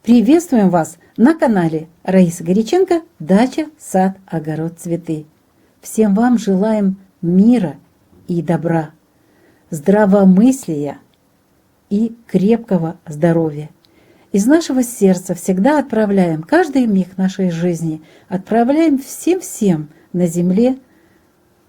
Приветствуем вас на канале Раисы Горяченко «Дача, сад, огород, цветы». Всем вам желаем мира и добра, здравомыслия и крепкого здоровья. Из нашего сердца всегда отправляем каждый миг нашей жизни, отправляем всем на земле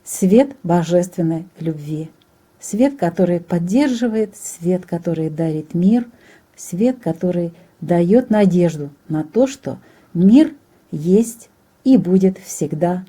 свет божественной любви. Свет, который поддерживает, свет, который дарит мир, свет, который дает надежду на то, что мир есть и будет всегда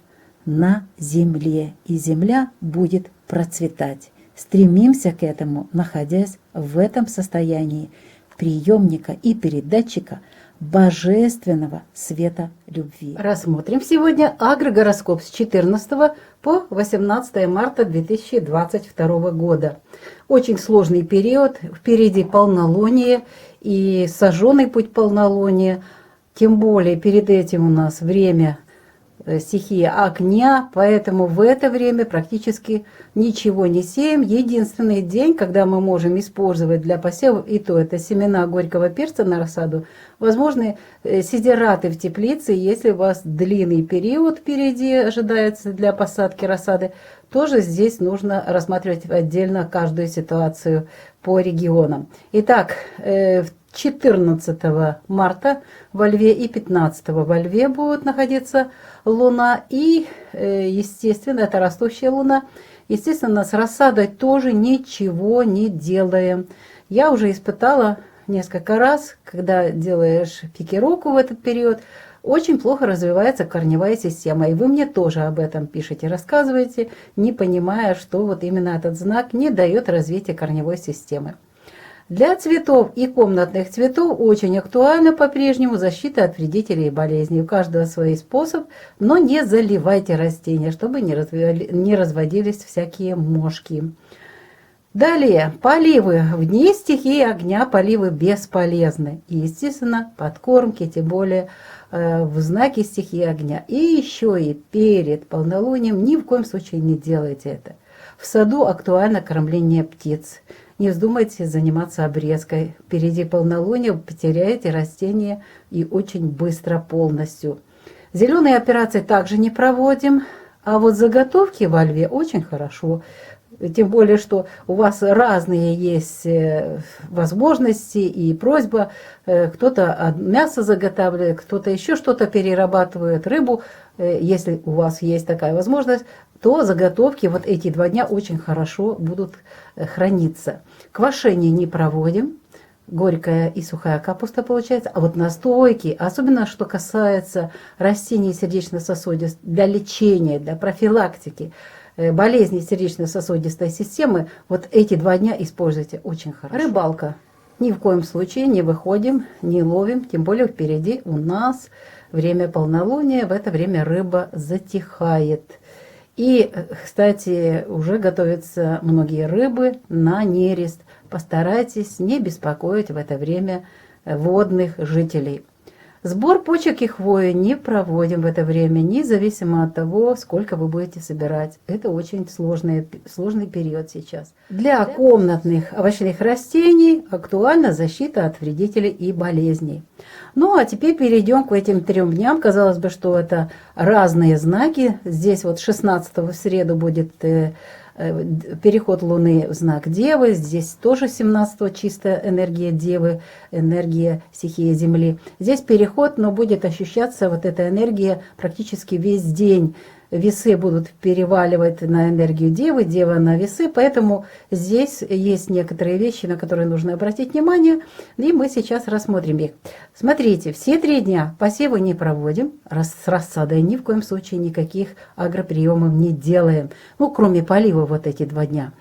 на земле, и земля будет процветать. Стремимся к этому, находясь в этом состоянии приемника и передатчика божественного света любви. Рассмотрим сегодня агрогороскоп с 14 по 18 марта 2022 года. Очень сложный период, впереди полнолуние и сожженный путь полнолуния, тем более перед этим у нас время стихии огня, поэтому в это время практически ничего не сеем. Единственный день, когда мы можем использовать для посевов, и то это семена горького перца на рассаду, возможны сидераты в теплице. Если у вас длинный период впереди ожидается для посадки рассады, тоже здесь нужно рассматривать отдельно каждую ситуацию по регионам. Итак, 14 марта во Льве и 15 во Льве будут находиться Луна. И, естественно, это растущая Луна. Естественно, с рассадой тоже ничего не делаем. Я уже испытала несколько раз, когда делаешь пикировку в этот период, очень плохо развивается корневая система. И вы мне тоже об этом пишете, рассказываете, не понимая, что вот именно этот знак не дает развития корневой системы. Для цветов и комнатных цветов очень актуальна по-прежнему защита от вредителей и болезней. У каждого свой способ, но не заливайте растения, чтобы не разводились всякие мошки. Далее, поливы. В дни стихии огня поливы бесполезны. И, естественно, подкормки, тем более в знаке стихии огня. И еще и перед полнолунием ни в коем случае не делайте это. В саду актуально кормление птиц. Не вздумайте заниматься обрезкой. Впереди полнолуние, вы потеряете растения и очень быстро полностью. Зеленые операции также не проводим, а вот заготовки во Льве очень хорошо. Тем более, что у вас разные есть возможности и просьба. Кто-то мясо заготавливает, кто-то еще что-то перерабатывает, рыбу. Если у вас есть такая возможность, то заготовки вот эти 2 дня очень хорошо будут храниться. Квашение не проводим. Горькая и сухая капуста получается. А вот настойки, особенно что касается растений сердечно-сосудистой, для лечения, для профилактики болезней сердечно-сосудистой системы, вот эти 2 дня используйте очень хорошо. Рыбалка. Ни в коем случае не выходим, не ловим, тем более впереди у нас время полнолуния, в это время рыба затихает. И, кстати, уже готовятся многие рыбы на нерест. Постарайтесь не беспокоить в это время водных жителей. Сбор почек и хвои не проводим в это время, независимо от того, сколько вы будете собирать. Это очень сложный период сейчас. Для комнатных овощных растений актуальна защита от вредителей и болезней. Ну а теперь перейдем к этим 3 дням. Казалось бы, что это разные знаки. Здесь вот 16 в среду будет переход Луны в знак Девы. Здесь тоже 17 чистая энергия Девы, энергия стихии Земли. Здесь переход, но будет ощущаться вот эта энергия практически весь день. Весы будут переваливать на энергию Девы, Дева на весы, поэтому здесь есть некоторые вещи, на которые нужно обратить внимание, и мы сейчас рассмотрим их. Смотрите, все 3 дня посевы не проводим, с рассадой ни в коем случае никаких агроприемов не делаем, ну, кроме полива вот эти 2 дня.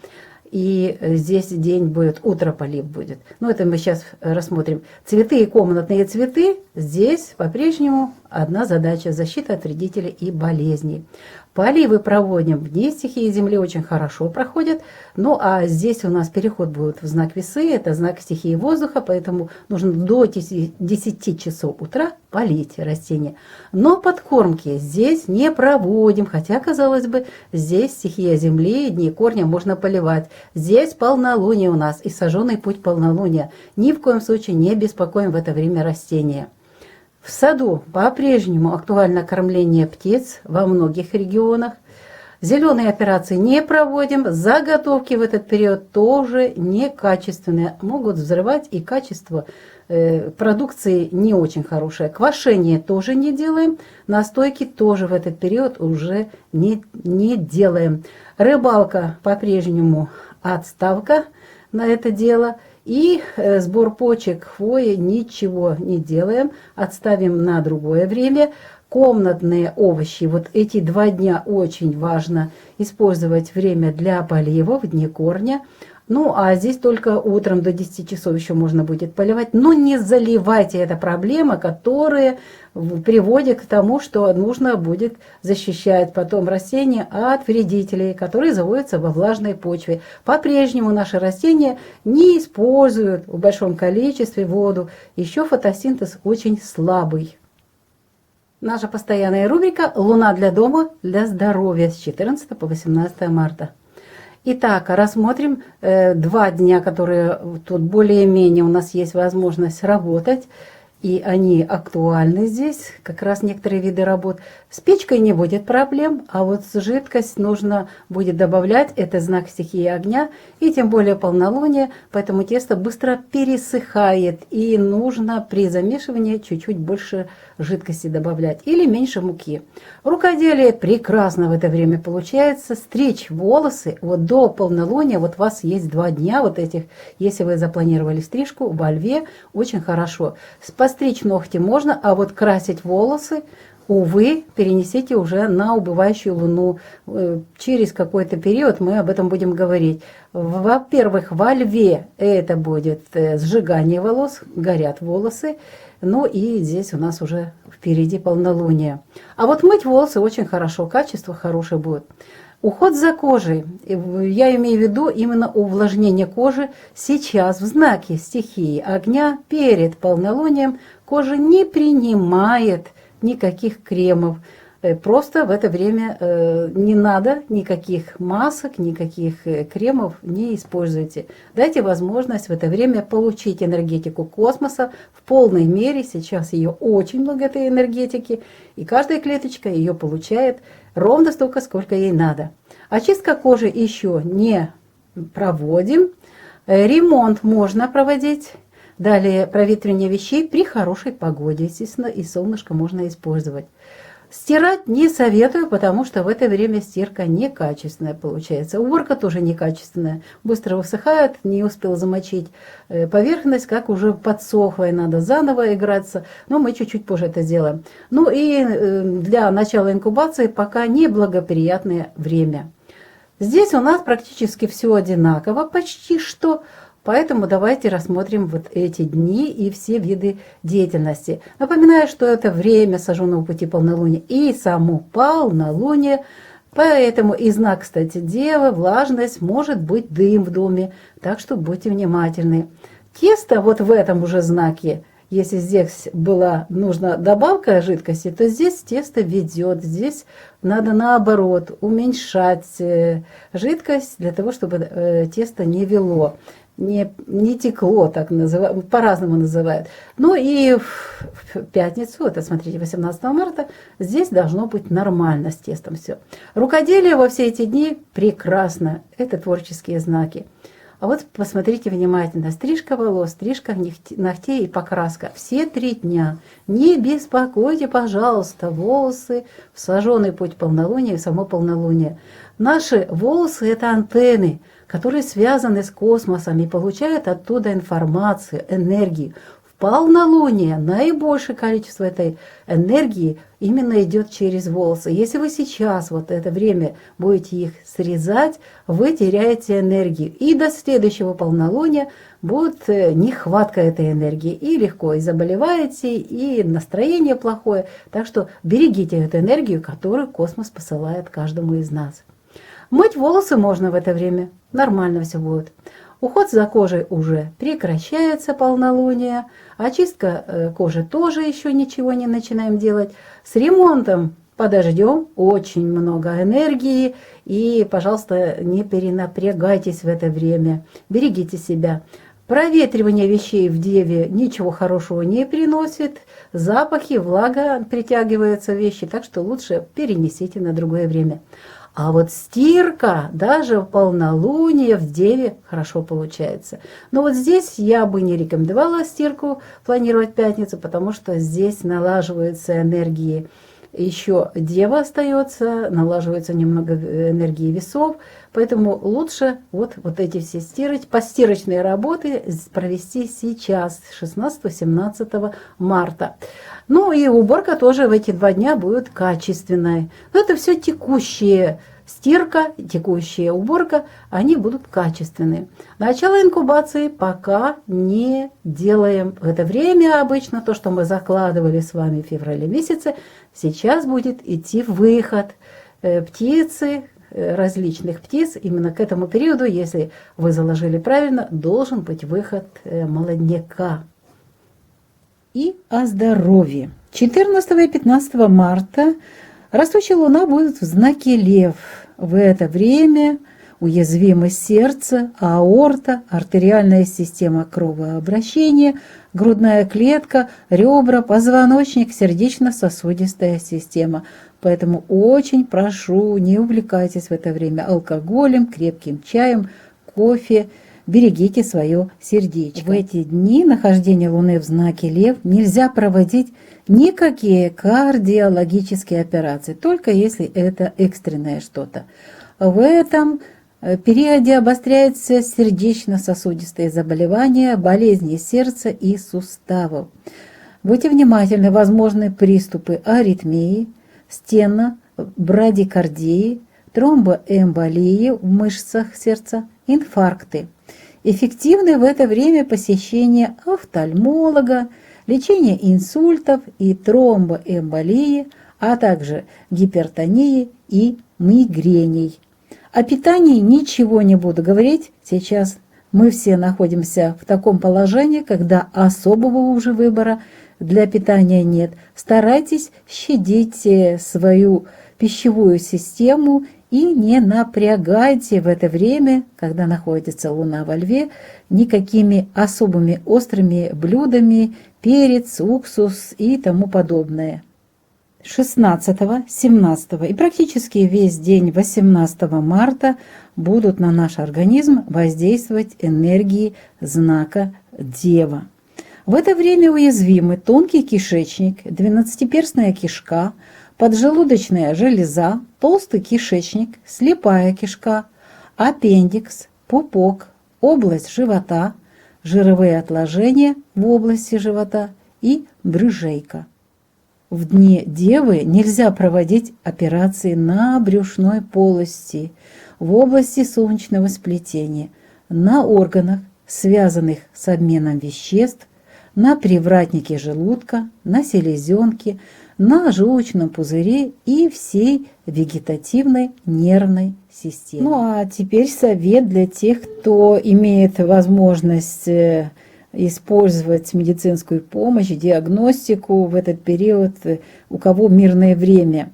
И здесь день будет, утро полив будет. Ну, это мы сейчас рассмотрим. Цветы и комнатные цветы здесь по-прежнему одна задача – защита от вредителей и болезней. Поливы проводим в дни стихии Земли, очень хорошо проходят. Ну а здесь у нас переход будет в знак Весы, это знак стихии воздуха, поэтому нужно до 10 часов утра полить растения. Но подкормки здесь не проводим, хотя, казалось бы, здесь стихия Земли, дни корня можно поливать. Здесь полнолуние у нас и сожженный путь полнолуния. Ни в коем случае не беспокоим в это время растения. В саду по-прежнему актуально кормление птиц во многих регионах. Зеленые операции не проводим, заготовки в этот период тоже некачественные, могут взрывать, и качество продукции не очень хорошее. Квашение тоже не делаем, настойки тоже в этот период уже не делаем. Рыбалка по-прежнему отставка на это дело. И сбор почек, хвои ничего не делаем, отставим на другое время. Комнатные овощи, вот эти 2 дня очень важно использовать время для полива в дни корня. Ну, а здесь только утром до 10 часов еще можно будет поливать. Но не заливайте, это проблема, которая приводит к тому, что нужно будет защищать потом растения от вредителей, которые заводятся во влажной почве. По-прежнему наши растения не используют в большом количестве воду. Еще фотосинтез очень слабый. Наша постоянная рубрика «Луна для дома, для здоровья» с 14 по 18 марта. Итак, рассмотрим 2 дня, которые тут более-менее у нас есть возможность работать. И они актуальны здесь, как раз некоторые виды работ. С печкой не будет проблем, а вот жидкость нужно будет добавлять. Это знак стихии огня, и тем более полнолуние, поэтому тесто быстро пересыхает. И нужно при замешивании чуть-чуть больше жидкости добавлять или меньше муки. Рукоделие прекрасно в это время получается. Стричь волосы вот до полнолуния, вот у вас есть 2 дня вот этих, если вы запланировали стрижку во льве, очень хорошо. Постричь ногти можно, а вот красить волосы, увы, перенесите уже на убывающую луну. Через какой-то период мы об этом будем говорить. Во-первых, во льве это будет сжигание волос, горят волосы. Ну и здесь у нас уже впереди полнолуние. А вот мыть волосы очень хорошо, качество хорошее будет. Уход за кожей. Я имею в виду именно увлажнение кожи сейчас в знаке стихии огня перед полнолунием. Кожа не принимает никаких кремов. Просто в это время не надо никаких масок, никаких кремов не используйте. Дайте возможность в это время получить энергетику космоса в полной мере. Сейчас ее очень много, этой энергетики, и каждая клеточка ее получает ровно столько, сколько ей надо. Очистка кожи еще не проводим. Ремонт можно проводить. Далее проветривание вещей при хорошей погоде, естественно, и солнышко можно использовать. Стирать не советую, потому что в это время стирка некачественная получается. Уборка тоже некачественная. Быстро высыхает, не успел замочить поверхность, как уже подсохла, и надо заново играться. Но мы чуть-чуть позже это сделаем. Ну и для начала инкубации пока неблагоприятное время. Здесь у нас практически все одинаково, почти что. Поэтому давайте рассмотрим вот эти дни и все виды деятельности. Напоминаю, что это время сожженного пути полнолуния и само полнолуние. Поэтому и знак, кстати, Девы, влажность, может быть дым в доме. Так что будьте внимательны. Тесто вот в этом уже знаке, если здесь была нужна добавка жидкости, то здесь тесто ведет. Здесь надо наоборот уменьшать жидкость для того, чтобы тесто не вело. Не текло, так называют, по-разному называют. Ну и в пятницу, это смотрите, 18 марта, здесь должно быть нормально с тестом все. Рукоделие во все эти дни прекрасно, это творческие знаки. А вот посмотрите внимательно, стрижка волос, стрижка ногтей и покраска. Все 3 дня. Не беспокойте, пожалуйста, волосы в сожженный путь полнолуния и само полнолуние. Наши волосы – это антенны, которые связаны с космосом и получают оттуда информацию, энергию. В полнолуние наибольшее количество этой энергии именно идет через волосы. Если вы сейчас вот это время будете их срезать, вы теряете энергию. И до следующего полнолуния будет нехватка этой энергии, и легко и заболеваете, и настроение плохое. Так что берегите эту энергию, которую космос посылает каждому из нас. Мыть волосы можно в это время, нормально все будет. Уход за кожей уже прекращается, полнолуние. Очистка кожи тоже еще ничего не начинаем делать. С ремонтом подождем, очень много энергии. И, пожалуйста, не перенапрягайтесь в это время. Берегите себя. Проветривание вещей в Деве ничего хорошего не приносит. Запахи, влага притягиваются вещи, так что лучше перенесите на другое время. А вот стирка даже в полнолуние в Деве хорошо получается. Но вот здесь я бы не рекомендовала стирку планировать в пятницу, потому что здесь налаживаются энергии. Еще Дева остается, налаживается немного энергии весов, поэтому лучше вот эти все постирочные работы провести сейчас, 16-17 марта. Ну и уборка тоже в эти 2 дня будет качественной. Но это все текущие стирка, текущая уборка, они будут качественные. Начало инкубации пока не делаем. В это время обычно то, что мы закладывали с вами в феврале месяце, сейчас будет идти выход птицы, различных птиц. Именно к этому периоду, если вы заложили правильно, должен быть выход молодняка. И о здоровье. 14 и 15 марта растущая луна будет в знаке Лев. В это время уязвимость сердца, аорта, артериальная система кровообращения, грудная клетка, ребра, позвоночник, сердечно-сосудистая система. Поэтому очень прошу, не увлекайтесь в это время алкоголем, крепким чаем, кофе. Берегите свое сердечко. В эти дни нахождения Луны в знаке Лев нельзя проводить никакие кардиологические операции, только если это экстренное что-то. В этом периоде обостряются сердечно-сосудистые заболевания, болезни сердца и суставов. Будьте внимательны, возможны приступы аритмии, стено-брадикардии, тромбоэмболии в мышцах сердца, инфаркты. Эффективны в это время посещение офтальмолога, лечение инсультов и тромбоэмболии, а также гипертонии и мигрений. О питании ничего не буду говорить. Сейчас мы все находимся в таком положении, когда особого уже выбора для питания нет. Старайтесь щадить свою пищевую систему и не напрягайте в это время, когда находится Луна во Льве, никакими особыми острыми блюдами, перец, уксус и тому подобное. 16, 17 и практически весь день 18 марта будут на наш организм воздействовать энергии знака Дева. В это время уязвимы тонкий кишечник, двенадцатиперстная кишка, поджелудочная железа, толстый кишечник, слепая кишка, аппендикс, пупок, область живота, жировые отложения в области живота и брюжейка. В дни Девы нельзя проводить операции на брюшной полости, в области солнечного сплетения, на органах, связанных с обменом веществ, на привратнике желудка, на селезенке, на желудочном пузыре и всей вегетативной нервной системе. Ну а теперь совет для тех, кто имеет возможность использовать медицинскую помощь, диагностику в этот период, у кого мирное время.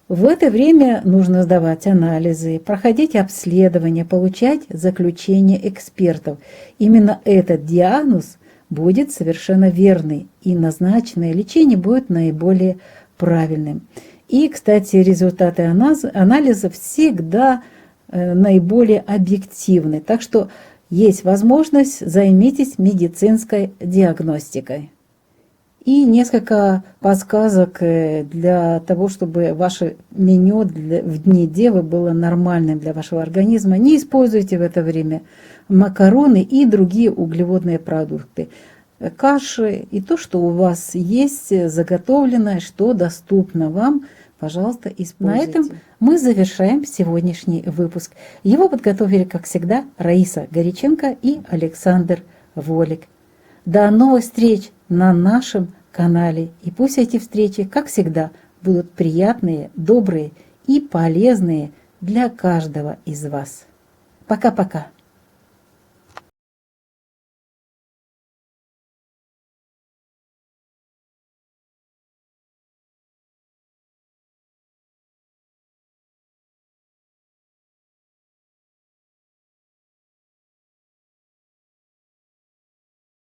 В это время нужно сдавать анализы, проходить обследования, получать заключение экспертов. Именно этот диагноз будет совершенно верный, и назначенное лечение будет наиболее правильным. И, кстати, результаты анализа всегда наиболее объективны. Так что есть возможность, займитесь медицинской диагностикой. И несколько подсказок для того, чтобы ваше меню в дни Девы было нормальным для вашего организма. Не используйте в это время макароны и другие углеводные продукты, каши и то, что у вас есть заготовленное, что доступно вам, пожалуйста, используйте. На этом мы завершаем сегодняшний выпуск. Его подготовили, как всегда, Раиса Горяченко и Александр Волик. До новых встреч на нашем канале. И пусть эти встречи, как всегда, будут приятные, добрые и полезные для каждого из вас. Пока-пока.